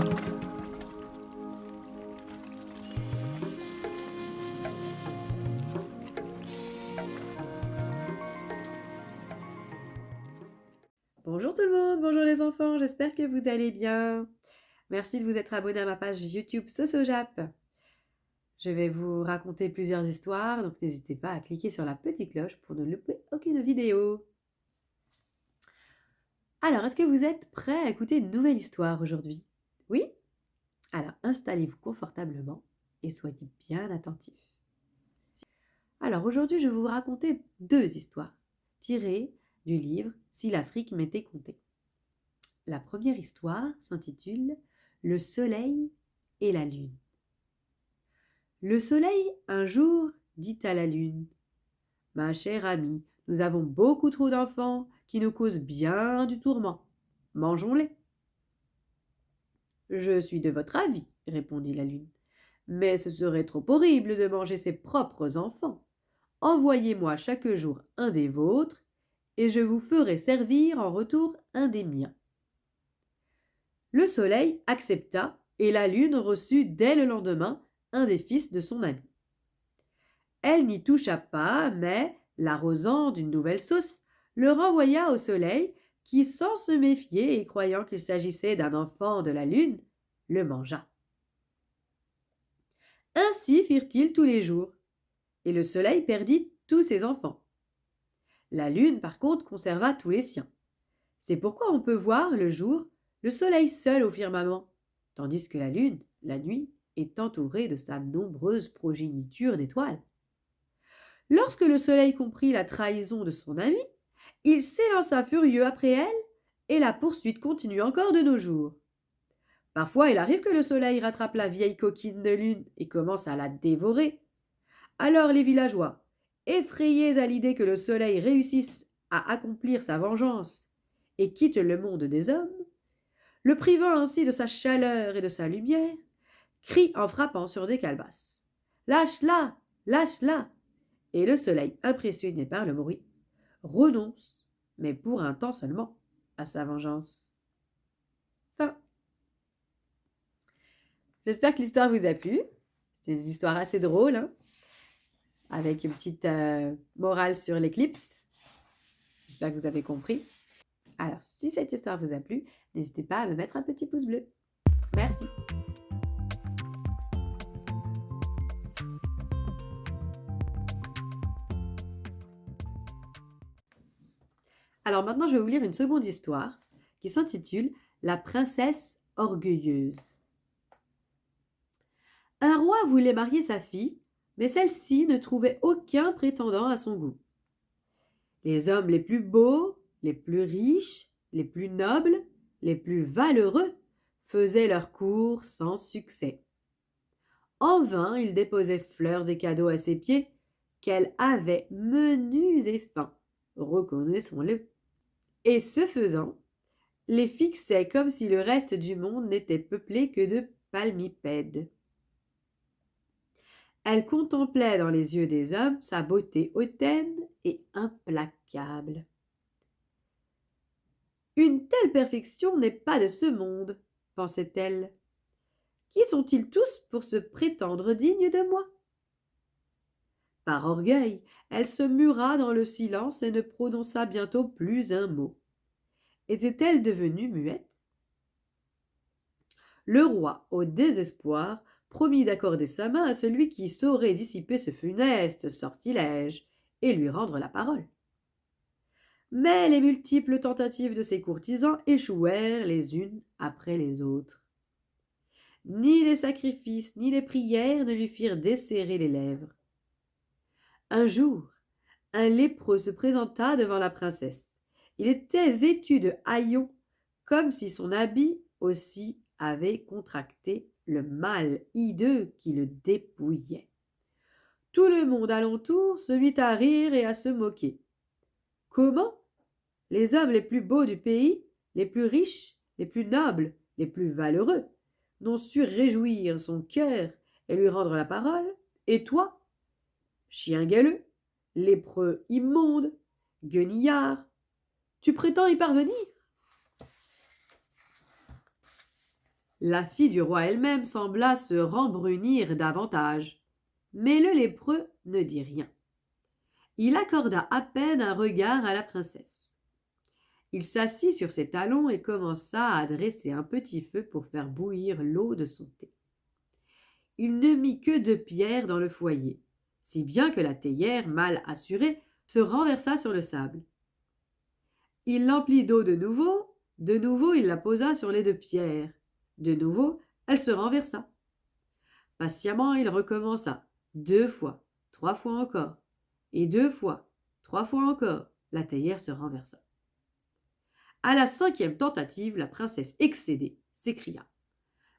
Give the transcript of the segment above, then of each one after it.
Bonjour tout le monde, bonjour les enfants, j'espère que vous allez bien. Merci de vous être abonné à ma page YouTube SoSoJap. Je vais vous raconter plusieurs histoires, donc n'hésitez pas à cliquer sur la petite cloche pour ne louper aucune vidéo. Alors, est-ce que vous êtes prêts à écouter une nouvelle histoire aujourd'hui? Oui? Alors, installez-vous confortablement et soyez bien attentifs. Alors, aujourd'hui, je vais vous raconter deux histoires tirées du livre « Si l'Afrique m'était contée ». La première histoire s'intitule « Le soleil et la lune ». Le soleil, un jour, dit à la lune : « Ma chère amie, nous avons beaucoup trop d'enfants qui nous causent bien du tourment. Mangeons-les. » « Je suis de votre avis, » répondit la lune, « mais ce serait trop horrible de manger ses propres enfants. Envoyez-moi chaque jour un des vôtres, et je vous ferai servir en retour un des miens. » Le soleil accepta, et la lune reçut dès le lendemain un des fils de son ami. Elle n'y toucha pas, mais, l'arrosant d'une nouvelle sauce, le renvoya au soleil, qui, sans se méfier et croyant qu'il s'agissait d'un enfant de la lune, le mangea. Ainsi firent-ils tous les jours, et le soleil perdit tous ses enfants. La lune, par contre, conserva tous les siens. C'est pourquoi on peut voir, le jour, le soleil seul au firmament, tandis que la lune, la nuit, est entourée de sa nombreuse progéniture d'étoiles. Lorsque le soleil comprit la trahison de son ami, il s'élança furieux après elle, et la poursuite continue encore de nos jours. Parfois, il arrive que le soleil rattrape la vieille coquine de lune et commence à la dévorer. Alors les villageois, effrayés à l'idée que le soleil réussisse à accomplir sa vengeance et quitte le monde des hommes, le privant ainsi de sa chaleur et de sa lumière, crient en frappant sur des calebasses : « Lâche-la, lâche-la !» Et le soleil, impressionné par le bruit, renonce, mais pour un temps seulement, à sa vengeance. Fin. J'espère que l'histoire vous a plu. C'est une histoire assez drôle, hein, avec une petite morale sur l'éclipse. J'espère que vous avez compris. Alors, si cette histoire vous a plu, n'hésitez pas à me mettre un petit pouce bleu. Merci. Alors maintenant, je vais vous lire une seconde histoire qui s'intitule « La princesse orgueilleuse ». Un roi voulait marier sa fille, mais celle-ci ne trouvait aucun prétendant à son goût. Les hommes les plus beaux, les plus riches, les plus nobles, les plus valeureux faisaient leur cour sans succès. En vain, il déposait fleurs et cadeaux à ses pieds, qu'elle avait menus et fins, reconnaissons-le. Et ce faisant, les fixait comme si le reste du monde n'était peuplé que de palmipèdes. Elle contemplait dans les yeux des hommes sa beauté hautaine et implacable. « Une telle perfection n'est pas de ce monde, pensait-elle. Qui sont-ils tous pour se prétendre dignes de moi ? » Par orgueil, elle se mura dans le silence et ne prononça bientôt plus un mot. Était-elle devenue muette ? Le roi, au désespoir, promit d'accorder sa main à celui qui saurait dissiper ce funeste sortilège et lui rendre la parole. Mais les multiples tentatives de ses courtisans échouèrent les unes après les autres. Ni les sacrifices ni les prières ne lui firent desserrer les lèvres. Un jour, un lépreux se présenta devant la princesse. Il était vêtu de haillons, comme si son habit aussi avait contracté le mal hideux qui le dépouillait. Tout le monde alentour se mit à rire et à se moquer. Comment ? Les hommes les plus beaux du pays, les plus riches, les plus nobles, les plus valeureux, n'ont su réjouir son cœur et lui rendre la parole, et toi, chien galeux, lépreux immonde, guenillard, tu prétends y parvenir ? La fille du roi elle-même sembla se rembrunir davantage. Mais le lépreux ne dit rien. Il accorda à peine un regard à la princesse. Il s'assit sur ses talons et commença à dresser un petit feu pour faire bouillir l'eau de son thé. Il ne mit que 2 pierres dans le foyer, si bien que la théière, mal assurée, se renversa sur le sable. Il l'emplit d'eau de nouveau il la posa sur les 2 pierres. De nouveau, elle se renversa. Patiemment, il recommença, 2 fois, 3 fois encore, et 2 fois, 3 fois encore, la théière se renversa. À la 5e tentative, la princesse excédée s'écria: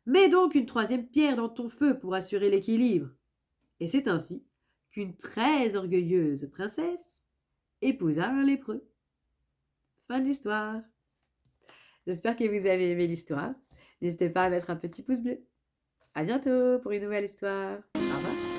Mets donc une 3e pierre dans ton feu pour assurer l'équilibre. Et c'est ainsi qu'une très orgueilleuse princesse épousa un lépreux. Fin de l'histoire. J'espère que vous avez aimé l'histoire. N'hésitez pas à mettre un petit pouce bleu. À bientôt pour une nouvelle histoire. Au revoir.